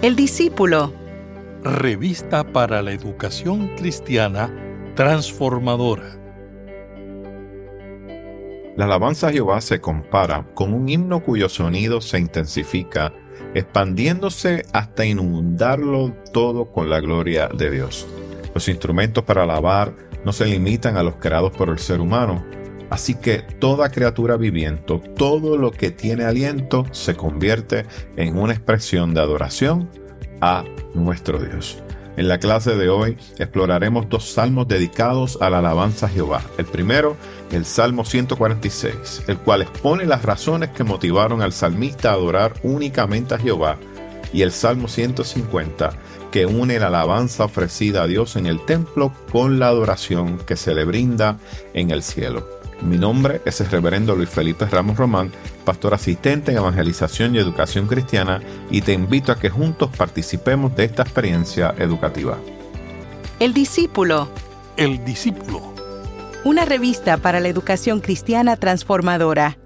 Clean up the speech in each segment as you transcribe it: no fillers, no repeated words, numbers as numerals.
El discípulo. Revista para la educación cristiana transformadora. La alabanza a Jehová se compara con un himno cuyo sonido se intensifica, expandiéndose hasta inundarlo todo con la gloria de Dios. Los instrumentos para alabar no se limitan a los creados por el ser humano, así que toda criatura viviente, todo lo que tiene aliento, se convierte en una expresión de adoración a nuestro Dios. En la clase de hoy exploraremos dos salmos dedicados a la alabanza a Jehová. El primero, el Salmo 146, el cual expone las razones que motivaron al salmista a adorar únicamente a Jehová, y el Salmo 150, que une la alabanza ofrecida a Dios en el templo con la adoración que se le brinda en el cielo. Mi nombre es el reverendo Luis Felipe Ramos Román, pastor asistente en evangelización y educación cristiana, y te invito a que juntos participemos de esta experiencia educativa. El discípulo. El discípulo. Una revista para la educación cristiana transformadora.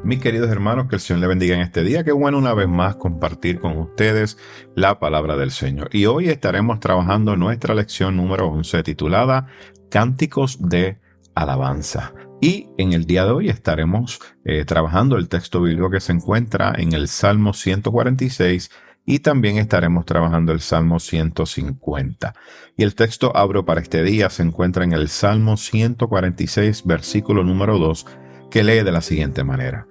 Mis queridos hermanos, que el Señor le bendiga en este día. Qué bueno una vez más compartir con ustedes la palabra del Señor. Y hoy estaremos trabajando nuestra lección número 11 titulada Cánticos de Alabanza. Y en el día de hoy estaremos trabajando el texto bíblico que se encuentra en el Salmo 146 y también estaremos trabajando el Salmo 150. Y el texto abro para este día se encuentra en el Salmo 146, versículo número 2, que lee de la siguiente manera.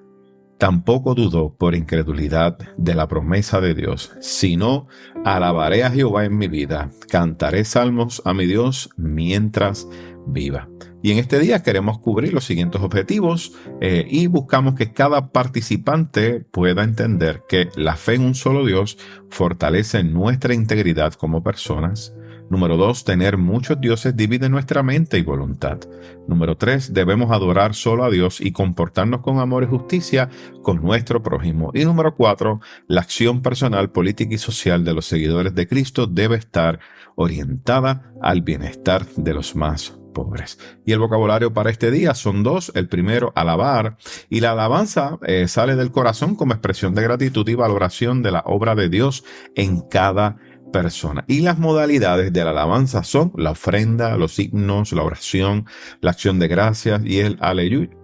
Tampoco dudó por incredulidad de la promesa de Dios, sino alabaré a Jehová en mi vida, cantaré salmos a mi Dios mientras viva. Y en este día queremos cubrir los siguientes objetivos y buscamos que cada participante pueda entender que la fe en un solo Dios fortalece nuestra integridad como personas. Número 2, tener muchos dioses divide nuestra mente y voluntad. Número 3, debemos adorar solo a Dios y comportarnos con amor y justicia con nuestro prójimo. Y número 4, la acción personal, política y social de los seguidores de Cristo debe estar orientada al bienestar de los más pobres. Y el vocabulario para este día son dos. El primero, alabar. Y la alabanza sale del corazón como expresión de gratitud y valoración de la obra de Dios en cada persona. Y las modalidades de la alabanza son la ofrenda, los himnos, la oración, la acción de gracias y el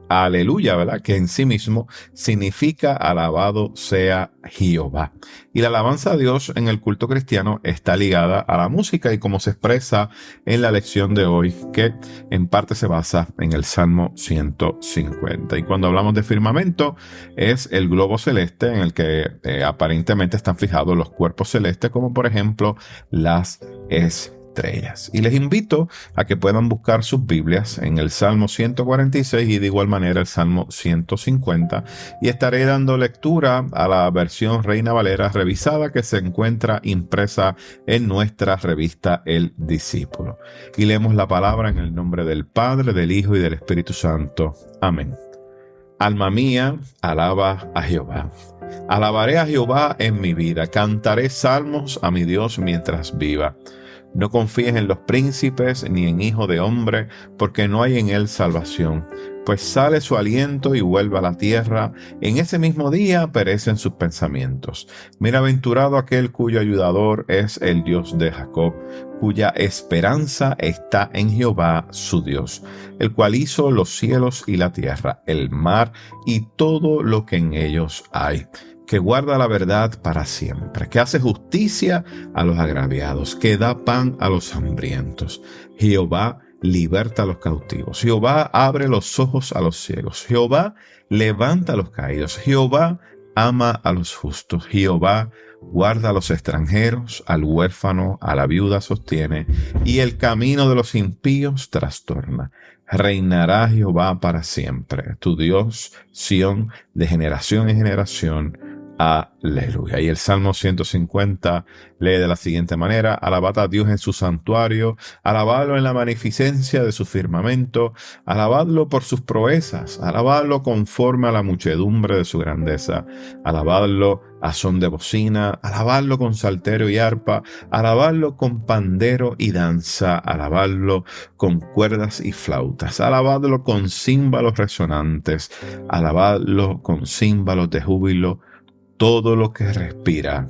aleluya, ¿verdad? Que en sí mismo significa alabado sea Jehová. Y la alabanza a Dios en el culto cristiano está ligada a la música y como se expresa en la lección de hoy, que en parte se basa en el Salmo 150. Y cuando hablamos de firmamento, es el globo celeste en el que aparentemente están fijados los cuerpos celestes, como por ejemplo las estrellas. Y les invito a que puedan buscar sus Biblias en el Salmo 146 y de igual manera el Salmo 150, y estaré dando lectura a la versión Reina Valera revisada que se encuentra impresa en nuestra revista El Discípulo. Y leemos la palabra en el nombre del Padre, del Hijo y del Espíritu Santo. Amén. Alma mía, alaba a Jehová. Alabaré a Jehová en mi vida, cantaré salmos a mi Dios mientras viva. No confíes en los príncipes ni en hijo de hombre, porque no hay en él salvación. Pues sale su aliento y vuelve a la tierra, en ese mismo día perecen sus pensamientos. Bienaventurado aquel cuyo ayudador es el Dios de Jacob, cuya esperanza está en Jehová su Dios, el cual hizo los cielos y la tierra, el mar y todo lo que en ellos hay, que guarda la verdad para siempre, que hace justicia a los agraviados, que da pan a los hambrientos. Jehová liberta a los cautivos. Jehová abre los ojos a los ciegos. Jehová levanta a los caídos. Jehová ama a los justos. Jehová guarda a los extranjeros, al huérfano, a la viuda sostiene, y el camino de los impíos trastorna. Reinará Jehová para siempre, tu Dios, Sión, de generación en generación. Aleluya. Y el Salmo 150 lee de la siguiente manera: alabad a Dios en su santuario, alabadlo en la magnificencia de su firmamento, alabadlo por sus proezas, alabadlo conforme a la muchedumbre de su grandeza, alabadlo a son de bocina, alabadlo con salterio y arpa, alabadlo con pandero y danza, alabadlo con cuerdas y flautas, alabadlo con címbalos resonantes, alabadlo con címbalos de júbilo, todo lo que respira,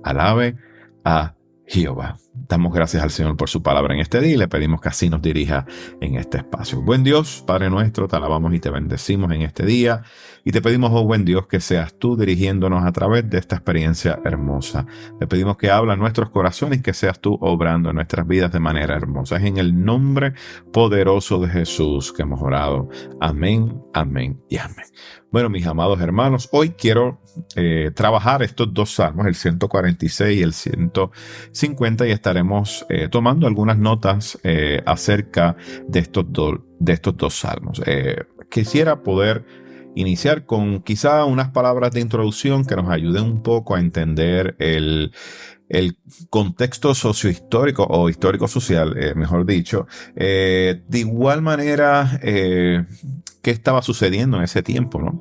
alabe a Jehová. Damos gracias al Señor por su palabra en este día y le pedimos que así nos dirija en este espacio. Buen Dios, Padre nuestro, te alabamos y te bendecimos en este día y te pedimos, oh buen Dios, que seas tú dirigiéndonos a través de esta experiencia hermosa. Te pedimos que habla en nuestros corazones y que seas tú obrando en nuestras vidas de manera hermosa. Es en el nombre poderoso de Jesús que hemos orado. Amén, amén y amén. Bueno, mis amados hermanos, hoy quiero trabajar estos dos salmos, el 146 y el 150, y estaremos tomando algunas notas acerca de estos dos salmos. Quisiera poder iniciar con quizá unas palabras de introducción que nos ayuden un poco a entender el contexto sociohistórico o histórico-social, mejor dicho. De igual manera, qué estaba sucediendo en ese tiempo, ¿no?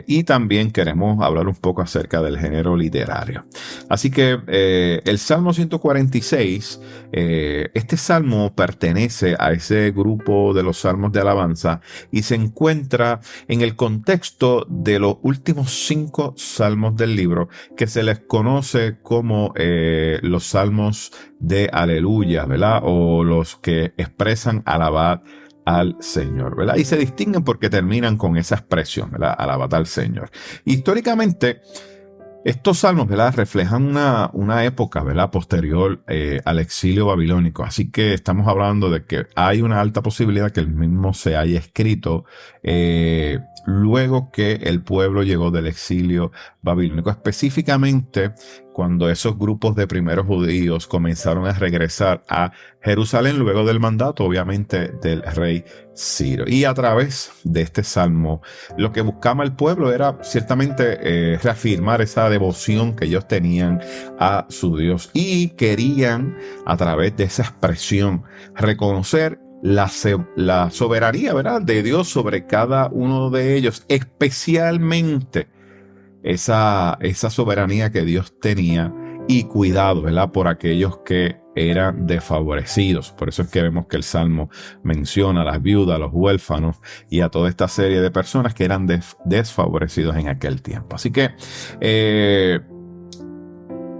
Y también queremos hablar un poco acerca del género literario. Así que el Salmo 146, este salmo pertenece a ese grupo de los salmos de alabanza y se encuentra en el contexto de los últimos 5 salmos del libro, que se les conoce como los salmos de aleluya, ¿verdad? O los que expresan alabad al Señor, ¿verdad? Y se distinguen porque terminan con esa expresión, ¿verdad? Alabad al Señor. Históricamente, estos salmos, ¿verdad?, reflejan una época, ¿verdad?, posterior al exilio babilónico. Así que estamos hablando de que hay una alta posibilidad que el mismo se haya escrito luego que el pueblo llegó del exilio babilónico. Específicamente cuando esos grupos de primeros judíos comenzaron a regresar a Jerusalén luego del mandato, obviamente, del rey Ciro. Y a través de este salmo, lo que buscaba el pueblo era ciertamente reafirmar esa devoción que ellos tenían a su Dios y querían, a través de esa expresión, reconocer la soberanía, ¿verdad?, de Dios sobre cada uno de ellos, especialmente esa soberanía que Dios tenía y cuidado, ¿verdad?, por aquellos que eran desfavorecidos. Por eso es que vemos que el Salmo menciona a las viudas, a los huérfanos y a toda esta serie de personas que eran desfavorecidos en aquel tiempo. Así que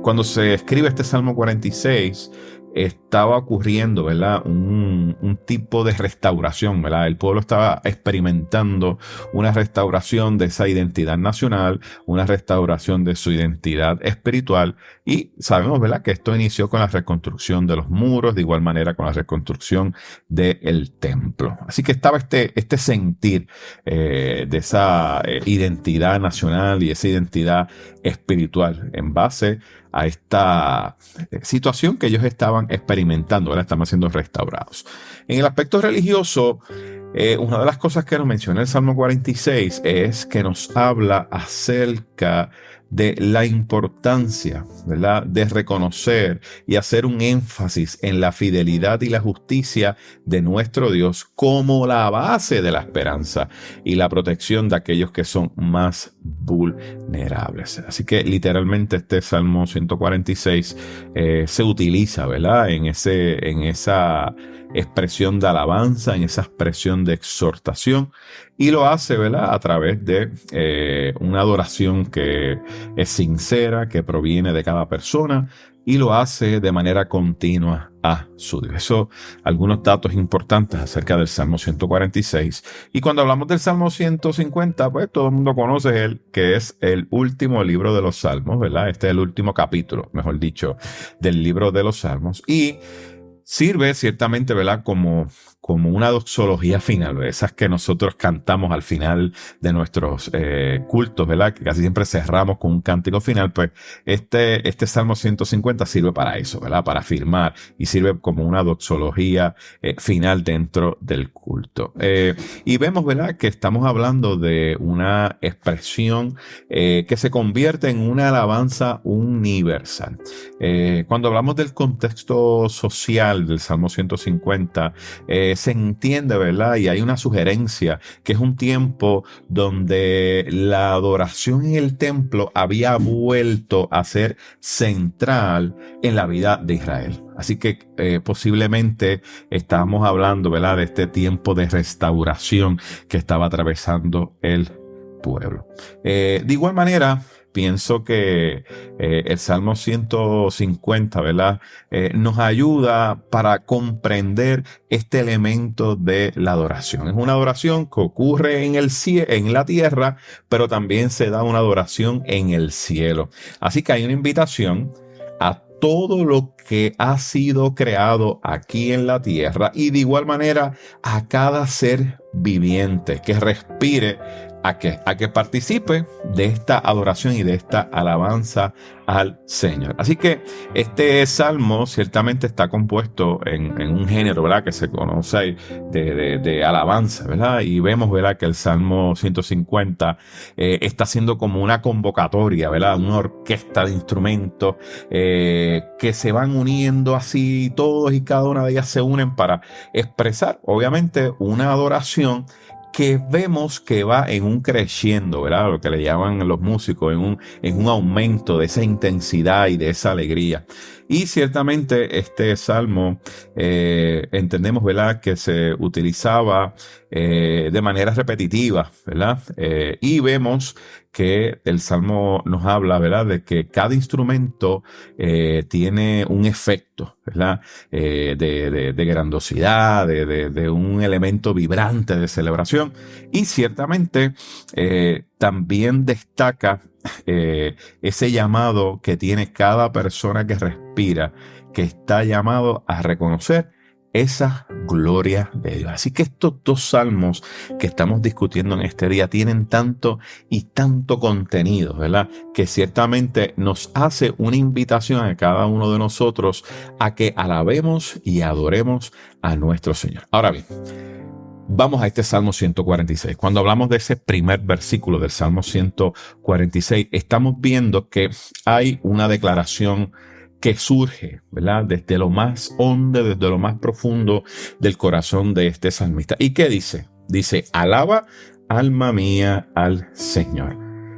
cuando se escribe este Salmo 46, estaba ocurriendo, ¿verdad?, un tipo de restauración, ¿verdad? El pueblo estaba experimentando una restauración de esa identidad nacional, una restauración de su identidad espiritual, y sabemos, ¿verdad?, que esto inició con la reconstrucción de los muros, de igual manera con la reconstrucción del templo. Así que estaba este sentir de esa identidad nacional y esa identidad espiritual en base a esta situación que ellos estaban experimentando, ahora estamos siendo restaurados. En el aspecto religioso, una de las cosas que nos menciona el Salmo 46 es que nos habla acerca de la importancia, ¿verdad?, de reconocer y hacer un énfasis en la fidelidad y la justicia de nuestro Dios como la base de la esperanza y la protección de aquellos que son más vulnerables. Así que literalmente este Salmo 146 se utiliza, ¿verdad?, en esa expresión de alabanza, en esa expresión de exhortación, y lo hace, ¿verdad?, a través de una adoración que es sincera, que proviene de cada persona, y lo hace de manera continua a su Dios. Eso, algunos datos importantes acerca del Salmo 146. Y cuando hablamos del Salmo 150, pues todo el mundo conoce él, que es el último libro de los Salmos, ¿verdad? Este es el último capítulo, mejor dicho, del libro de los Salmos. Y sirve ciertamente, ¿verdad?, como una doxología final, ¿verdad?, esas que nosotros cantamos al final de nuestros cultos, ¿verdad?, que casi siempre cerramos con un cántico final. Pues este Salmo 150 sirve para eso, ¿verdad?, para afirmar, y sirve como una doxología final dentro del culto. Y vemos, ¿verdad?, que estamos hablando de una expresión que se convierte en una alabanza universal. Cuando hablamos del contexto social del Salmo 150, se entiende, ¿verdad?, y hay una sugerencia que es un tiempo donde la adoración en el templo había vuelto a ser central en la vida de Israel. Así que posiblemente estamos hablando, ¿verdad?, de este tiempo de restauración que estaba atravesando el pueblo. De igual manera, pienso que el Salmo 150, ¿verdad? Nos ayuda para comprender este elemento de la adoración. Es una adoración que ocurre en la tierra, pero también se da una adoración en el cielo. Así que hay una invitación a todo lo que ha sido creado aquí en la tierra y de igual manera a cada ser viviente que respire a que participe de esta adoración y de esta alabanza al Señor. Así que este salmo ciertamente está compuesto en un género, ¿verdad?, que se conoce de alabanza, ¿verdad? Y vemos, ¿verdad?, que el Salmo 150 está siendo como una convocatoria, ¿verdad?, una orquesta de instrumentos que se van uniendo así, todos y cada una de ellas se unen para expresar, obviamente, una adoración que vemos que va en un creciendo, ¿verdad? Lo que le llaman los músicos, en un aumento de esa intensidad y de esa alegría. Y ciertamente este salmo entendemos, ¿verdad?, que se utilizaba de manera repetitiva, ¿verdad? Y vemos que el salmo nos habla, ¿verdad?, de que cada instrumento tiene un efecto, ¿verdad?, de grandiosidad, de un elemento vibrante de celebración. Y ciertamente también destaca ese llamado que tiene cada persona que respira, que está llamado a reconocer esa gloria de Dios. Así que estos dos salmos que estamos discutiendo en este día tienen tanto y tanto contenido, ¿verdad?, que ciertamente nos hace una invitación a cada uno de nosotros a que alabemos y adoremos a nuestro Señor. Ahora bien, vamos a este Salmo 146. Cuando hablamos de ese primer versículo del Salmo 146, estamos viendo que hay una declaración que surge, ¿verdad?, desde lo más hondo, desde lo más profundo del corazón de este salmista. ¿Y qué dice? Dice, alaba, alma mía, al Señor.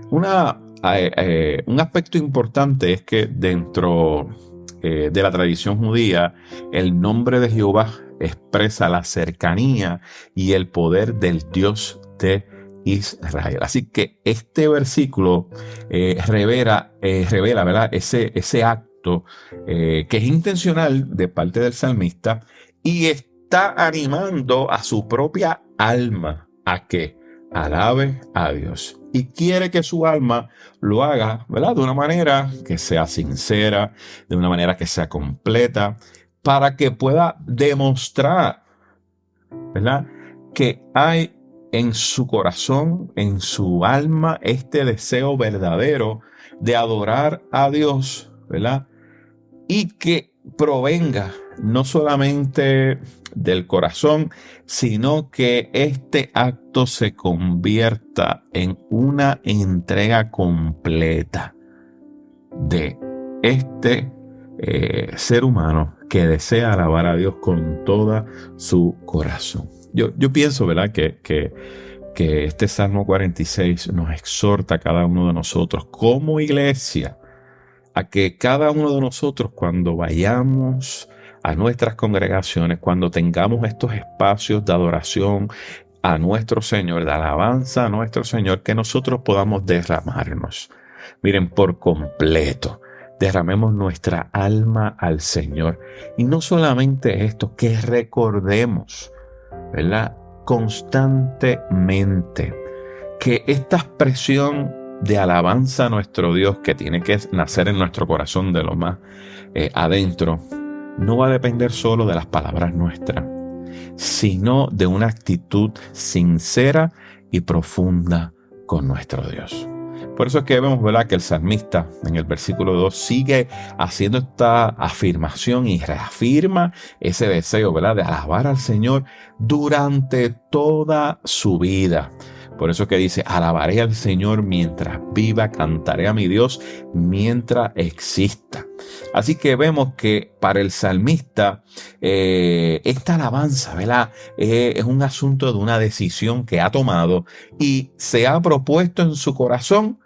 Un aspecto importante es que dentro de la tradición judía, el nombre de Jehová expresa la cercanía y el poder del Dios de Israel. Así que este versículo revela, ¿verdad?, ese acto que es intencional de parte del salmista y está animando a su propia alma a que alabe a Dios. Y quiere que su alma lo haga, ¿verdad?, de una manera que sea sincera, de una manera que sea completa, para que pueda demostrar, ¿verdad?, que hay en su corazón, en su alma, este deseo verdadero de adorar a Dios, ¿verdad?, y que provenga no solamente del corazón, sino que este acto se convierta en una entrega completa de este ser humano que desea alabar a Dios con toda su corazón. Yo pienso, ¿verdad?, que este Salmo 46 nos exhorta a cada uno de nosotros como iglesia a que cada uno de nosotros, cuando vayamos a nuestras congregaciones, cuando tengamos estos espacios de adoración a nuestro Señor, de alabanza a nuestro Señor, que nosotros podamos derramarnos, miren, por completo. Derramemos nuestra alma al Señor. Y no solamente esto, que recordemos, ¿verdad?, constantemente que esta expresión de alabanza a nuestro Dios, que tiene que nacer en nuestro corazón de lo más adentro, no va a depender solo de las palabras nuestras, sino de una actitud sincera y profunda con nuestro Dios. Por eso es que vemos, ¿verdad?, que el salmista en el versículo 2 sigue haciendo esta afirmación y reafirma ese deseo, ¿verdad?, de alabar al Señor durante toda su vida. Por eso que dice, alabaré al Señor mientras viva, cantaré a mi Dios mientras exista. Así que vemos que para el salmista esta alabanza, ¿verdad?, es un asunto de una decisión que ha tomado y se ha propuesto en su corazón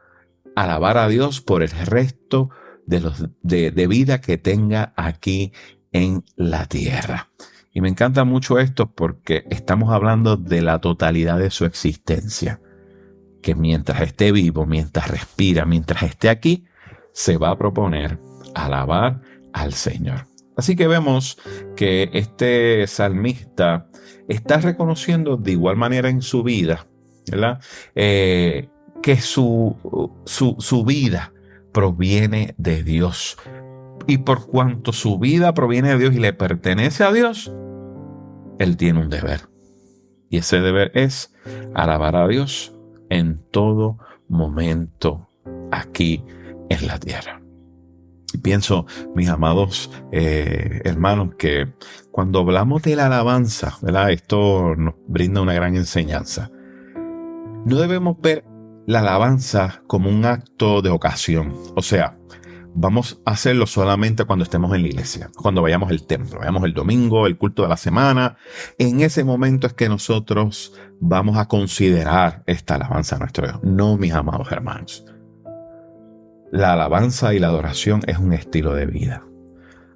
alabar a Dios por el resto de vida que tenga aquí en la tierra. Y me encanta mucho esto porque estamos hablando de la totalidad de su existencia. que mientras esté vivo, mientras respira, mientras esté aquí, se va a proponer alabar al Señor. Así que vemos que este salmista está reconociendo de igual manera en su vida, ¿verdad? Que su vida proviene de Dios. Y por cuanto su vida proviene de Dios y le pertenece a Dios, él tiene un deber. Y ese deber es alabar a Dios en todo momento aquí en la tierra. Y pienso, mis amados hermanos, que cuando hablamos de la alabanza, ¿verdad? Esto nos brinda una gran enseñanza. No debemos ver la alabanza como un acto de ocasión. O sea, vamos a hacerlo solamente cuando estemos en la iglesia, cuando vayamos al templo, vayamos el domingo, el culto de la semana. En ese momento es que nosotros vamos a considerar esta alabanza a nuestro Dios. No, mis amados hermanos. La alabanza y la adoración es un estilo de vida.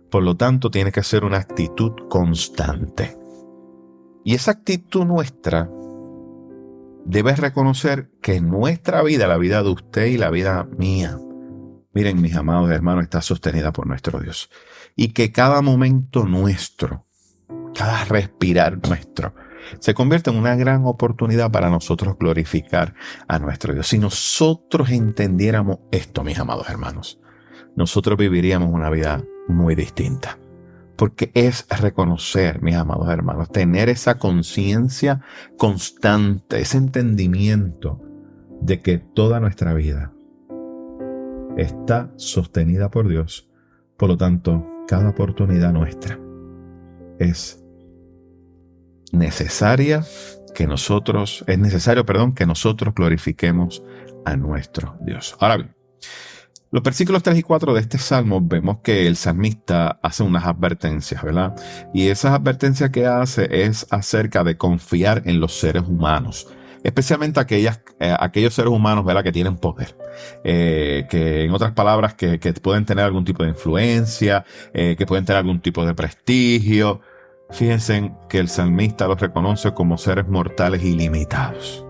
Por lo tanto, tiene que ser una actitud constante. Y esa actitud nuestra debe reconocer que nuestra vida, la vida de usted y la vida mía, miren, mis amados hermanos, está sostenida por nuestro Dios. Y que cada momento nuestro, cada respirar nuestro, se convierte en una gran oportunidad para nosotros glorificar a nuestro Dios. Si nosotros entendiéramos esto, mis amados hermanos, nosotros viviríamos una vida muy distinta. Porque es reconocer, mis amados hermanos, tener esa conciencia constante, ese entendimiento de que toda nuestra vida está sostenida por Dios. Por lo tanto, cada oportunidad nuestra es necesario que nosotros glorifiquemos a nuestro Dios. Ahora bien, los versículos 3 y 4 de este salmo vemos que el salmista hace unas advertencias, ¿verdad? Y esas advertencias que hace es acerca de confiar en los seres humanos, especialmente aquellos seres humanos, ¿verdad?, que tienen poder, que en otras palabras que pueden tener algún tipo de influencia, que pueden tener algún tipo de prestigio. Fíjense que el salmista los reconoce como seres mortales ilimitados.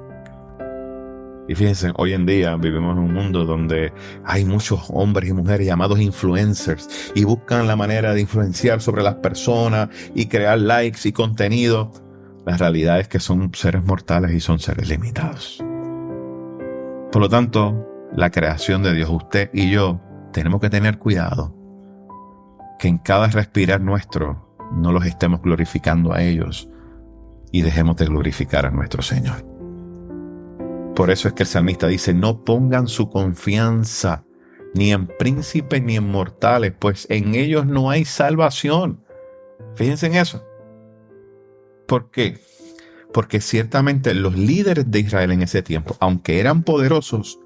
Y fíjense, hoy en día vivimos en un mundo donde hay muchos hombres y mujeres llamados influencers y buscan la manera de influenciar sobre las personas y crear likes y contenido. La realidad es que son seres mortales y son seres limitados. Por lo tanto, la creación de Dios, usted y yo, tenemos que tener cuidado que en cada respirar nuestro no los estemos glorificando a ellos y dejemos de glorificar a nuestro Señor. Por eso es que el salmista dice, no pongan su confianza ni en príncipes ni en mortales, pues en ellos no hay salvación. Fíjense en eso. ¿Por qué? Porque ciertamente los líderes de Israel en ese tiempo, aunque eran poderosos,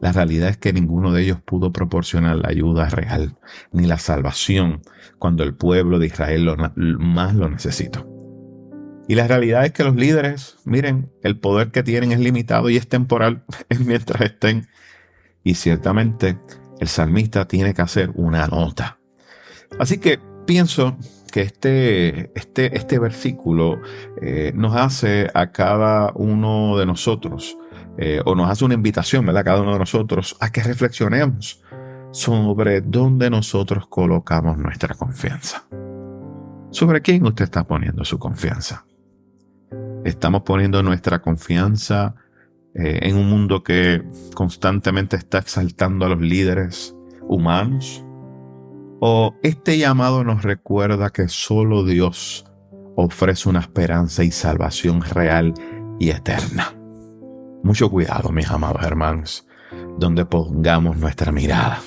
la realidad es que ninguno de ellos pudo proporcionar la ayuda real ni la salvación cuando el pueblo de Israel más lo necesitó. Y la realidad es que los líderes, miren, el poder que tienen es limitado y es temporal mientras estén. Y ciertamente el salmista tiene que hacer una nota. Así que pienso que este versículo nos hace a cada uno de nosotros, o nos hace una invitación, ¿verdad?, a cada uno de nosotros a que reflexionemos sobre dónde nosotros colocamos nuestra confianza. ¿Sobre quién usted está poniendo su confianza? ¿Estamos poniendo nuestra confianza en un mundo que constantemente está exaltando a los líderes humanos? ¿O este llamado nos recuerda que solo Dios ofrece una esperanza y salvación real y eterna? Mucho cuidado, mis amados hermanos, donde pongamos nuestra mirada.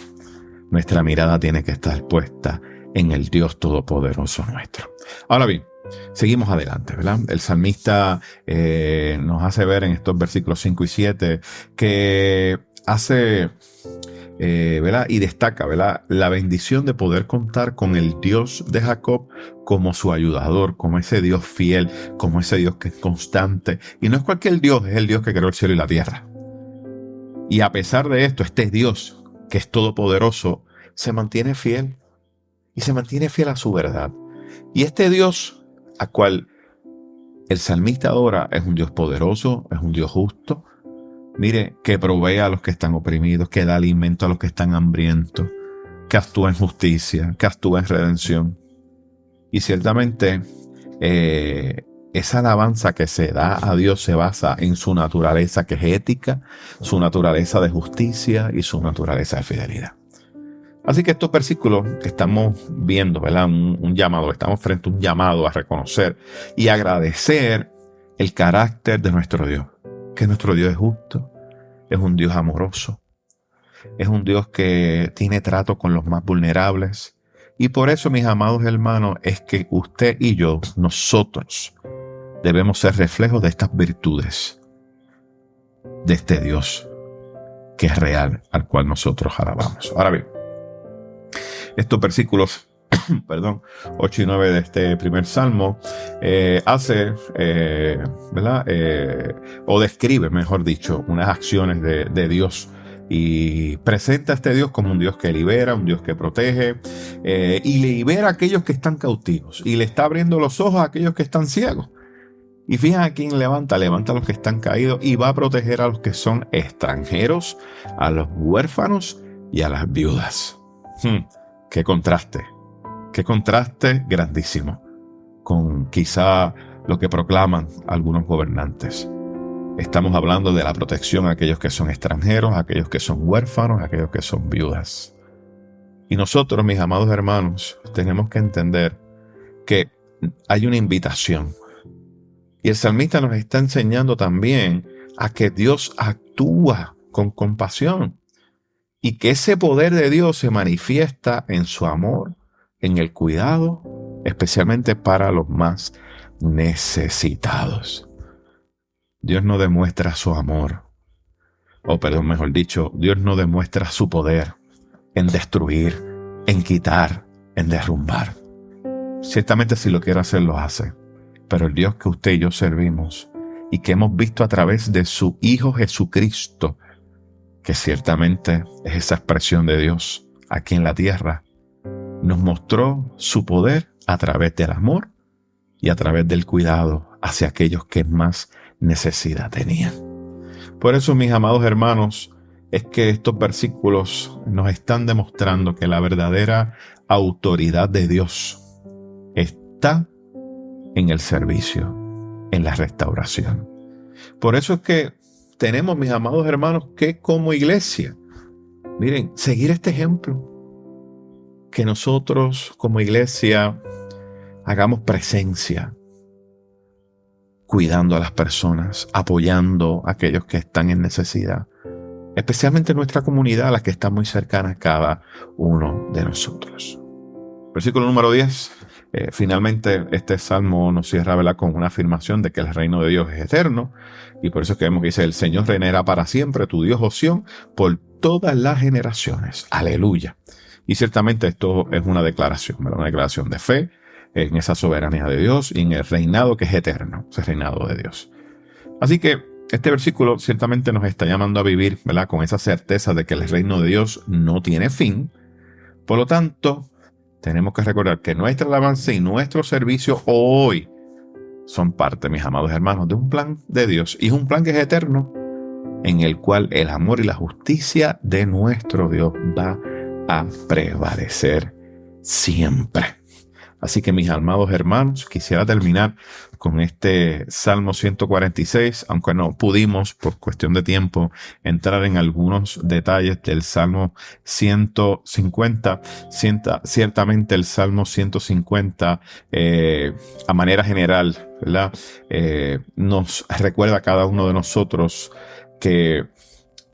Nuestra mirada tiene que estar puesta en el Dios Todopoderoso nuestro. Ahora bien, seguimos adelante, ¿verdad? El salmista nos hace ver en estos versículos 5 y 7 que hace, ¿verdad?, y destaca, ¿verdad?, la bendición de poder contar con el Dios de Jacob como su ayudador, como ese Dios fiel, como ese Dios que es constante. Y no es cualquier Dios, es el Dios que creó el cielo y la tierra. Y a pesar de esto, este Dios, que es todopoderoso, se mantiene fiel. Y se mantiene fiel a su verdad. Y este Dios a cual el salmista adora es un Dios poderoso, es un Dios justo, Mire, que provee a los que están oprimidos, que da alimento a los que están hambrientos, que actúa en justicia, que actúa en redención. Y ciertamente esa alabanza que se da a Dios se basa en su naturaleza, que es ética, su naturaleza de justicia y su naturaleza de fidelidad. Así que estos versículos que estamos viendo, ¿verdad? Un llamado, estamos frente a un llamado a reconocer y agradecer el carácter de nuestro Dios, que nuestro Dios es justo, es un Dios amoroso, es un Dios que tiene trato con los más vulnerables. Y por eso, mis amados hermanos, es que usted y yo, nosotros, debemos ser reflejos de estas virtudes, de este Dios que es real, al cual nosotros alabamos. Ahora bien, estos versículos, 8 y 9 de este primer salmo, o describe, mejor dicho, unas acciones de Dios. Y presenta a este Dios como un Dios que libera, un Dios que protege, y libera a aquellos que están cautivos. Y le está abriendo los ojos a aquellos que están ciegos. Y fíjense a quién levanta a los que están caídos y va a proteger a los que son extranjeros, a los huérfanos y a las viudas. ¡Qué contraste! ¡Qué contraste grandísimo! Con quizá lo que proclaman algunos gobernantes. Estamos hablando de la protección a aquellos que son extranjeros, a aquellos que son huérfanos, a aquellos que son viudas. Y nosotros, mis amados hermanos, tenemos que entender que hay una invitación. Y el salmista nos está enseñando también a que Dios actúa con compasión y que ese poder de Dios se manifiesta en su amor, en el cuidado, especialmente para los más necesitados. Dios no demuestra su amor, Dios no demuestra su poder en destruir, en quitar, en derrumbar. Ciertamente si lo quiere hacer, lo hace. Pero el Dios que usted y yo servimos y que hemos visto a través de su Hijo Jesucristo, que ciertamente es esa expresión de Dios aquí en la tierra, nos mostró su poder a través del amor y a través del cuidado hacia aquellos que más necesidad tenían. Por eso, mis amados hermanos, es que estos versículos nos están demostrando que la verdadera autoridad de Dios está en el servicio, en la restauración. Por eso es que tenemos, mis amados hermanos, que como iglesia, miren, seguir este ejemplo. Que nosotros como iglesia hagamos presencia, cuidando a las personas, apoyando a aquellos que están en necesidad, especialmente en nuestra comunidad, las que están muy cercanas a cada uno de nosotros. Versículo número 10. Finalmente, este salmo nos cierra, ¿verdad?, con una afirmación de que el reino de Dios es eterno, y por eso es que vemos que dice: el Señor reinará para siempre, tu Dios, oh Sión, por todas las generaciones. Aleluya. Y ciertamente esto es una declaración, ¿verdad?, una declaración de fe en esa soberanía de Dios y en el reinado que es eterno, ese reinado de Dios. Así que este versículo ciertamente nos está llamando a vivir, ¿verdad?, con esa certeza de que el reino de Dios no tiene fin. Por lo tanto, tenemos que recordar que nuestra alabanza y nuestro servicio hoy son parte, mis amados hermanos, de un plan de Dios. Y es un plan que es eterno, en el cual el amor y la justicia de nuestro Dios va a prevalecer siempre. Así que, mis amados hermanos, quisiera terminar con este Salmo 146, aunque no pudimos, por cuestión de tiempo, entrar en algunos detalles del Salmo 150. Ciertamente el Salmo 150, a manera general, ¿verdad?, nos recuerda a cada uno de nosotros que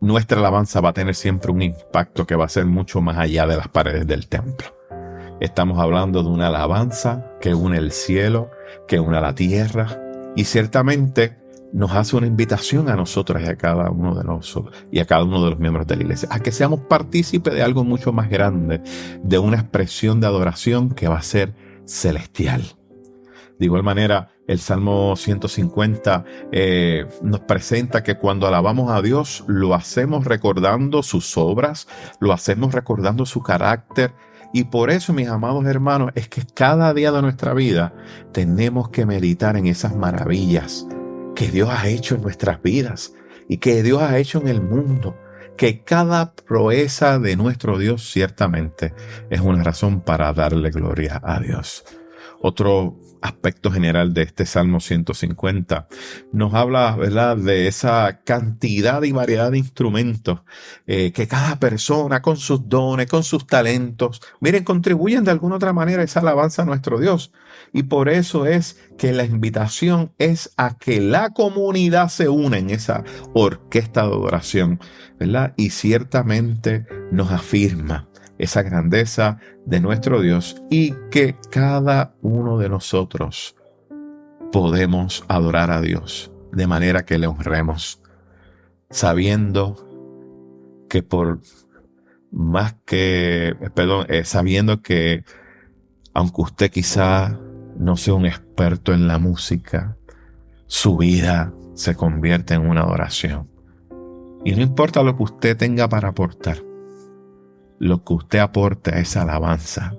nuestra alabanza va a tener siempre un impacto que va a ser mucho más allá de las paredes del templo. Estamos hablando de una alabanza que une el cielo, que une la tierra, y ciertamente nos hace una invitación a nosotros y a cada uno de nosotros y a cada uno de los miembros de la iglesia, a que seamos partícipes de algo mucho más grande, de una expresión de adoración que va a ser celestial. De igual manera, el Salmo 150 nos presenta que cuando alabamos a Dios, lo hacemos recordando sus obras, lo hacemos recordando su carácter. Y por eso, mis amados hermanos, es que cada día de nuestra vida tenemos que meditar en esas maravillas que Dios ha hecho en nuestras vidas, y que Dios ha hecho en el mundo, que cada proeza de nuestro Dios ciertamente es una razón para darle gloria a Dios. Otro aspecto general de este Salmo 150 nos habla, ¿verdad?, de esa cantidad y variedad de instrumentos que cada persona con sus dones, con sus talentos, miren, contribuyen de alguna otra manera a esa alabanza a nuestro Dios. Y por eso es que la invitación es a que la comunidad se una en esa orquesta de adoración, ¿verdad? Y ciertamente nos afirma esa grandeza de nuestro Dios y que cada uno de nosotros podemos adorar a Dios de manera que le honremos, sabiendo que sabiendo que aunque usted quizá no sea un experto en la música, su vida se convierte en una adoración. Y no importa lo que usted tenga para aportar, lo que usted aporte a esa alabanza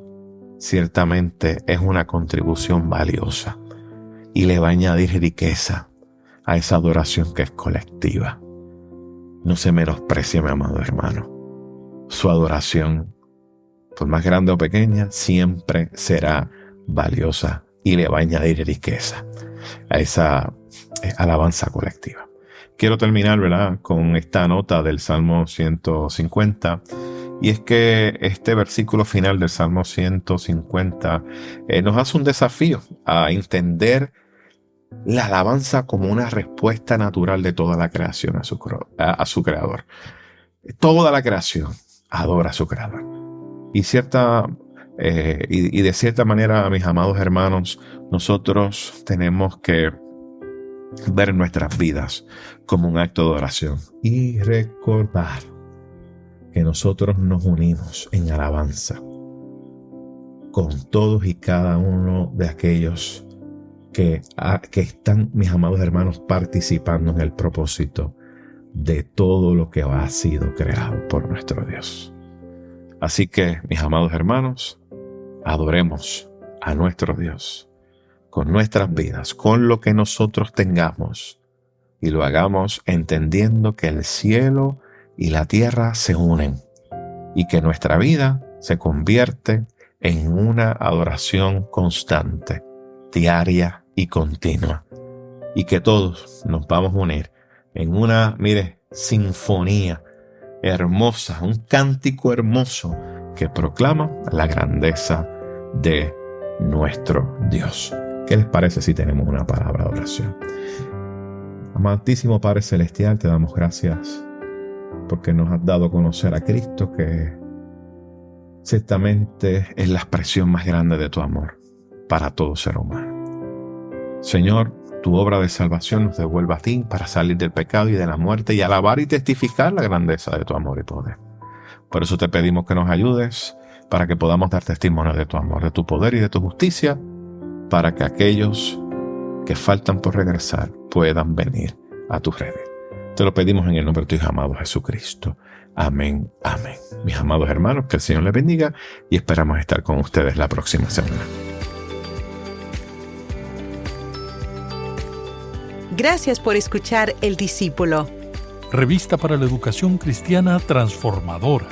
ciertamente es una contribución valiosa y le va a añadir riqueza a esa adoración que es colectiva. No se menosprecie, mi amado hermano. Su adoración, por más grande o pequeña, siempre será valiosa y le va a añadir riqueza a esa alabanza colectiva. Quiero terminar, ¿verdad?, con esta nota del Salmo 150. Y es que este versículo final del Salmo 150 nos hace un desafío a entender la alabanza como una respuesta natural de toda la creación a su creador. Toda la creación adora a su creador. Y de cierta manera, mis amados hermanos, nosotros tenemos que ver nuestras vidas como un acto de oración y recordar que nosotros nos unimos en alabanza con todos y cada uno de aquellos que están, mis amados hermanos, participando en el propósito de todo lo que ha sido creado por nuestro Dios. Así que, mis amados hermanos, adoremos a nuestro Dios con nuestras vidas, con lo que nosotros tengamos, y lo hagamos entendiendo que el cielo y la tierra se unen y que nuestra vida se convierte en una adoración constante, diaria y continua, y que todos nos vamos a unir en una, sinfonía hermosa, un cántico hermoso que proclama la grandeza de nuestro Dios. ¿Qué les parece si tenemos una palabra de oración? Amantísimo Padre Celestial, te damos gracias porque nos has dado a conocer a Cristo, que ciertamente es la expresión más grande de tu amor para todo ser humano. Señor, tu obra de salvación nos devuelve a ti para salir del pecado y de la muerte y alabar y testificar la grandeza de tu amor y poder. Por eso te pedimos que nos ayudes para que podamos dar testimonio de tu amor, de tu poder y de tu justicia, para que aquellos que faltan por regresar puedan venir a tus redes. Te lo pedimos en el nombre de tu Hijo amado Jesucristo. Amén, amén. Mis amados hermanos, que el Señor les bendiga y esperamos estar con ustedes la próxima semana. Gracias por escuchar El Discípulo. Revista para la Educación Cristiana Transformadora.